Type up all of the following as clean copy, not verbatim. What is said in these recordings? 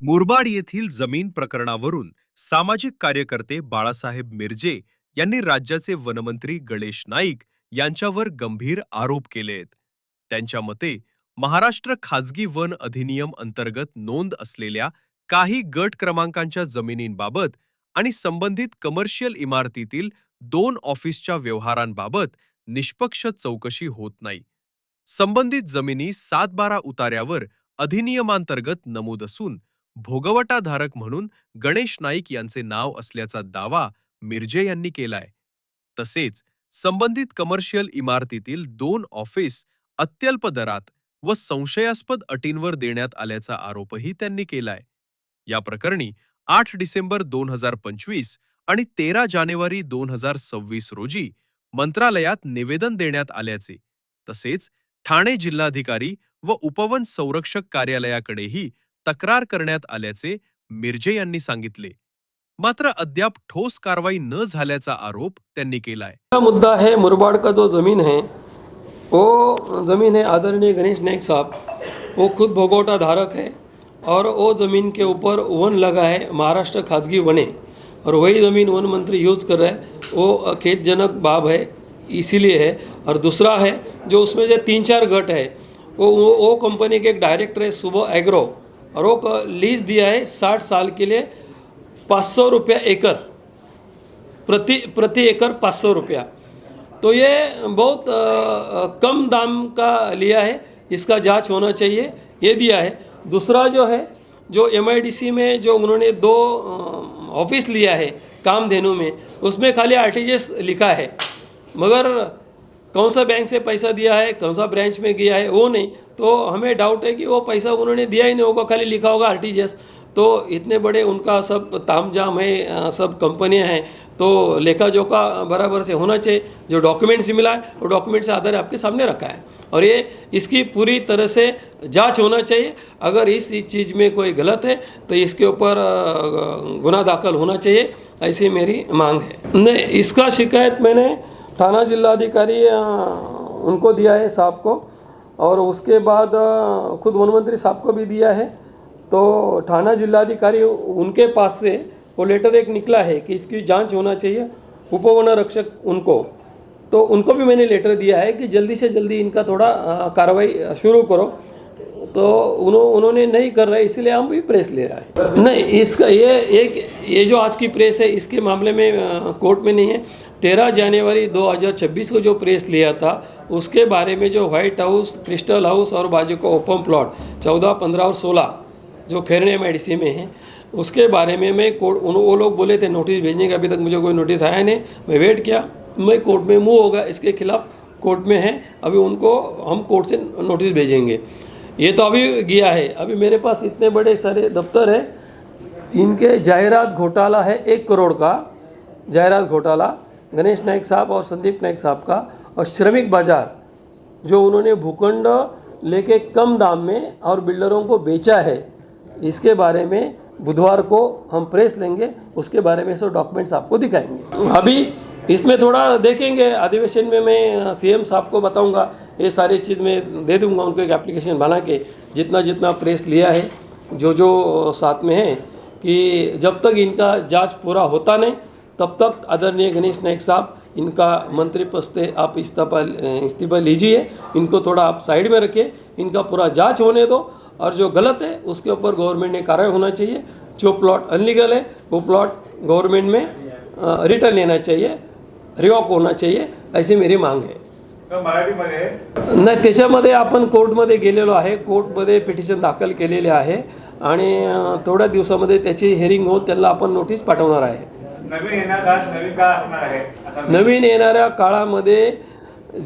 मुरबाड येथील जमीन प्रकरणावरून सामाजिक कार्यकर्ते बाळासाहेब मिरजे यांनी राज्याचे वनमंत्री गणेश नाईक यांच्यावर गंभीर आरोप केलेत. त्यांच्या मते महाराष्ट्र खाजगी वन अधिनियम अंतर्गत नोंद असलेल्या काही गट क्रमांकांच्या जमिनींबाबत आणि संबंधित कमर्शियल इमारतीतील 2 ऑफिसच्या व्यवहारांबाबत निष्पक्ष चौकशी होत नाही. संबंधित जमिनी 7/12 उतार्यावर अधिनियमांतर्गत नमूद असून भोगवटाधारक म्हणून गणेश नाईक यांचे नाव असल्याचा दावा मिरजे यांनी केलाय. तसेच संबंधित कमर्शियल इमारतीतील 2 ऑफिस अत्यल्प दरात व संशयास्पद अटींवर देण्यात आल्याचा आरोपही त्यांनी केलाय. या प्रकरणी 8 डिसेंबर 2025 आणि 13 जानेवारी 2026 रोजी मंत्रालयात निवेदन देण्यात आल्याचे, तसेच ठाणे जिल्हाधिकारी व उपवन संरक्षक कार्यालयाकडेही तक्रार करण्यात आल्याचे मिरजे यांनी सांगितले. मात्र अद्याप ठोस कारवाई न झाल्याचा आरोप त्यांनी केलाय. मुद्दा है मुरबाड का जो ज़मीन है वो ज़मीन है आदरणीय गणेश नाइक साहब, वो खुद भोगवटा धारक है और वो ज़मीन के ऊपर वन लगा है, महाराष्ट्र खाजगी वन है और वही ज़मीन वन मंत्री यूज़ कर रहा है. वो खेदजनक बाब है, इसीलिए है. और दूसरा है जो उसमें जो 3-4 गट है वो कंपनी के एक डायरेक्टर है सुबह एग्रो, और वो लीज दिया है 60 साल के लिए 500 रुपया एकड़, प्रति एकड़ 500 रुपया. तो ये बहुत कम दाम का लिया है, इसका जांच होना चाहिए, ये दिया है. दूसरा जो है जो MIDC में जो उन्होंने 2 ऑफिस लिया है कामधेनु में, उसमें खाली RTGS लिखा है, मगर कौन सा बैंक से पैसा दिया है, कौन सा ब्रांच में गया है वो नहीं. तो हमें डाउट है कि वो पैसा उन्होंने दिया ही नहीं होगा, खाली लिखा होगा RTGS. तो इतने बड़े उनका सब तामझाम है, सब कंपनियां हैं, तो लेखा जोखा बराबर से होना चाहिए. जो डॉक्यूमेंट्स मिला है वो डॉक्यूमेंट्स से आधार आपके सामने रखा है और ये इसकी पूरी तरह से जांच होना चाहिए. अगर इस चीज़ में कोई गलत है तो इसके ऊपर गुनाह दाखिल होना चाहिए, ऐसी मेरी मांग है. नहीं, इसका शिकायत मैंने थाना जिलाधिकारी उनको दिया है साहब को, और उसके बाद खुद वन मंत्री साहब को भी दिया है. तो थाना जिलाधिकारी उनके पास से वो लेटर एक निकला है कि इसकी जांच होना चाहिए, उपवन रक्षक उनको, तो उनको भी मैंने लेटर दिया है कि जल्दी से जल्दी इनका थोड़ा कार्रवाई शुरू करो. तो उन्होंने नहीं कर रहे, इसीलिए हम भी प्रेस ले रहा है. नहीं, इसका ये जो आज की प्रेस है इसके मामले में कोर्ट में नहीं है. 13 जनवरी 2026 को जो प्रेस लिया था उसके बारे में जो व्हाइट हाउस, क्रिस्टल हाउस और बाजू का ओपन प्लॉट 14, 15 और 16 जो खैरने MIDC में है, उसके बारे में मैं कोर्ट, वो लोग बोले थे नोटिस भेजने का, अभी तक मुझे कोई नोटिस आया नहीं. मैं वेट किया, मैं कोर्ट में मूव होगा, इसके खिलाफ कोर्ट में है, अभी उनको हम कोर्ट से नोटिस भेजेंगे. ये तो अभी गया है. अभी मेरे पास इतने बड़े सारे दफ्तर है, इनके जायरात घोटाला है 1 करोड़ का जायरात घोटाला गणेश नाइक साहब और संदीप नाइक साहब का. और श्रमिक बाजार जो उन्होंने भूखंड लेके कम दाम में और बिल्डरों को बेचा है, इसके बारे में बुधवार को हम प्रेस लेंगे, उसके बारे में सब डॉक्यूमेंट्स आपको दिखाएंगे. अभी इसमें थोड़ा देखेंगे, अधिवेशन में मैं CM साहब को बताऊंगा, ये सारी चीज़ मैं दे दूंगा उनको एक एप्लीकेशन बना के, जितना जितना प्रेस लिया है, जो जो साथ में है, कि जब तक इनका जांच पूरा होता नहीं तब तक आदरणीय गणेश नाइक साहब, इनका मंत्री पद से आप इस्तीफा लीजिए, इनको थोड़ा आप साइड में रखिए, इनका पूरा जांच होने दो, और जो गलत है उसके ऊपर गवर्नमेंट ने कार्रवाई होना चाहिए. जो प्लॉट अनलीगल है वो प्लॉट गवर्नमेंट में रिटर्न लेना चाहिए, रिवॉक होना चाहिए, ऐसी मेरी मांग आहे. नाही, त्याच्यामध्ये आपण कोर्टमध्ये गेलेलो आहे, कोर्टमध्ये पिटिशन दाखल केलेले आहे आणि थोड्या दिवसामध्ये त्याची हिअरिंग होऊन त्यांना आपण नोटीस पाठवणार आहे. नवीन येणाऱ्या काळामध्ये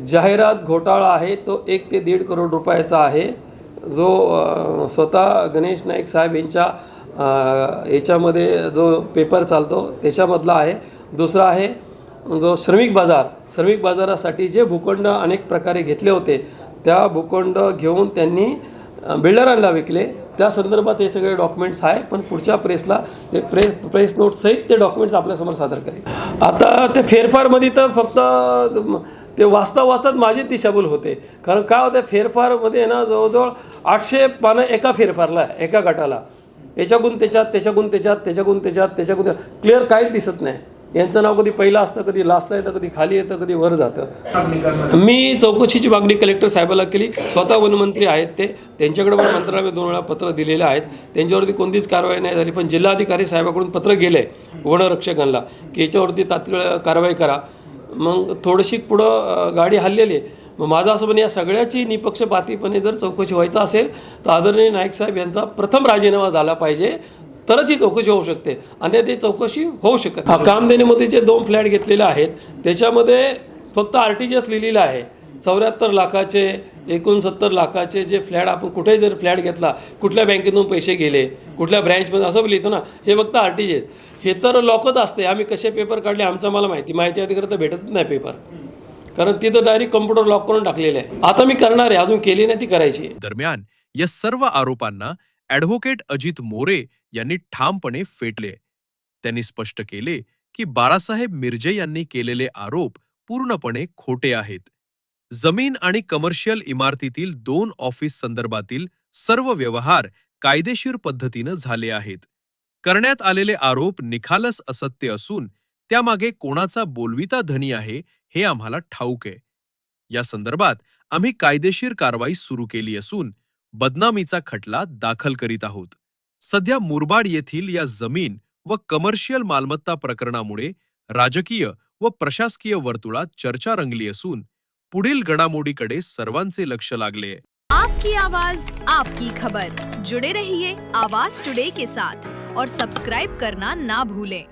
जाहिरात घोटाळा आहे तो 1 ते 1.5 करोड रुपयाचा आहे, जो स्वतः गणेश नाईक साहेब यांच्या याच्यामध्ये जो पेपर चालतो त्याच्यामधला आहे. दुसरा आहे जो श्रमिक बाजारासाठी जे भूखंड अनेक प्रकारे घेतले होते, त्या भूखंड घेऊन त्यांनी बिल्डरांना विकले त्या संदर्भात हे सगळे डॉक्युमेंट्स आहे, पण पुढच्या प्रेसला ते प्रेस नोट सहित ते डॉक्युमेंट्स आपल्यासमोर सादर करेल. आता ते फेरफारमध्ये तर फक्त ते वाचतात माझी दिशाभूल होते. कारण काय होतं फेरफारमध्ये ना जवळजवळ 800 पानं एका फेरफारला आहे, एका गटाला. याच्याकडून त्याच्याकडून क्लिअर काहीच दिसत नाही. यांचं नाव कधी पहिलं असतं, कधी लास्टला येतं, कधी खाली येतं, कधी वर जातं. मी चौकशीची मागणी कलेक्टर साहेबाला केली. स्वतः वनमंत्री आहेत त्यांच्याकडे पण मंत्र्याला 2 वेळा पत्र दिलेलं आहेत. त्यांच्यावरती कोणतीच कारवाई नाही झाली. पण जिल्हाधिकारी साहेबाकडून पत्र गेलं आहे वनरक्षकांना की याच्यावरती तात्काळ कारवाई करा. मग थोडीशी पुढं गाडी हललेली आहे. मग माझं असं पण या सगळ्याची निपक्षपातीपणे जर चौकशी व्हायचं असेल तर आदरणीय नाईक साहेब यांचा प्रथम राजीनामा झाला पाहिजे, तरच ही चौकशी होऊ शकते. अन्यथा ती चौकशी होऊ शकत नाही. कामधेनुमध्ये जे 2 फ्लॅट घेतलेले आहेत त्याच्यामध्ये फक्त RTGS लिहिलेलं आहे. 74 लाखाचे 69 लाखाचे जे फ्लॅट, आपण कुठेही जर फ्लॅट घेतला, कुठल्या बँकेतून पैसे गेले, कुठल्या ब्रँचमध्ये, असं लिहितो ना, हे फक्त RTGS. हे तर लॉकच असते. आम्ही कसे पेपर काढले आमचं मला माहिती अधिकारी तर भेटतच नाही पेपर, कारण तिथं डायरेक्ट कम्प्युटर लॉक करून टाकलेलं आहे. आता मी करणार आहे, अजून केली नाही, ती करायची. दरम्यान या सर्व आरोपांना ॲडव्होकेट अजित मोरे यांनी ठामपणे फेटले. त्यांनी स्पष्ट केले की बाळासाहेब मिरजे यांनी केलेले आरोप पूर्णपणे खोटे आहेत. जमीन आणि कमर्शियल इमारतीतील 2 ऑफिस संदर्भातील सर्व व्यवहार कायदेशीर पद्धतीनं झाले आहेत. करण्यात आलेले आरोप निखालस असत्य असून त्यामागे कोणाचा बोलविता धनी आहे हे आम्हाला ठाऊक आहे. या संदर्भात आम्ही कायदेशीर कारवाई सुरू केली असून बदनामीचा खटला दाखल करीत आहोत. सध्या मुरबाड येथील या जमीन व कमर्शियल मालमत्ता प्रकरणामुळे राजकीय व प्रशासकीय वर्तुळात चर्चा रंगली असून पुढील घडामोडीकडे सर्वांचे लक्ष लागले. आपकी आवाज आपकी खबर. जुड़े रहिए आवाज टुडे के साथ और सब्सक्राइब करना ना भूलें.